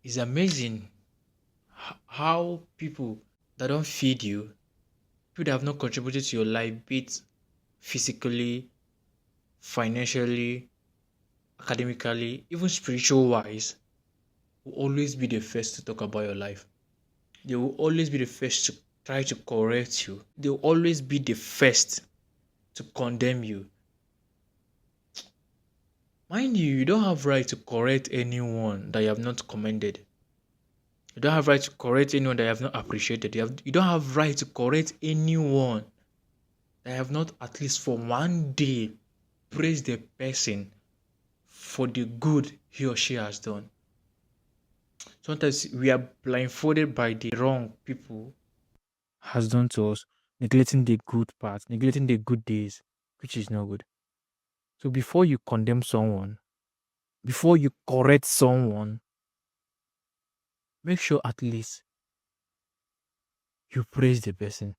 It's amazing how people that don't feed you, people that have not contributed to your life, be it physically, financially, academically, even spiritual wise, will always be the first to talk about your life. They will always be the first to try to correct you. They will always be the first to condemn you. Mind you, you don't have right to correct anyone that you have not commended. You don't have right to correct anyone that you have not appreciated. You don't have right to correct anyone that you have not at least for one day praised the person for the good he or she has done. Sometimes we are blindfolded by the wrong people has done to us, neglecting the good parts, neglecting the good days, which is not good. So before you condemn someone, before you correct someone, make sure at least you praise the person.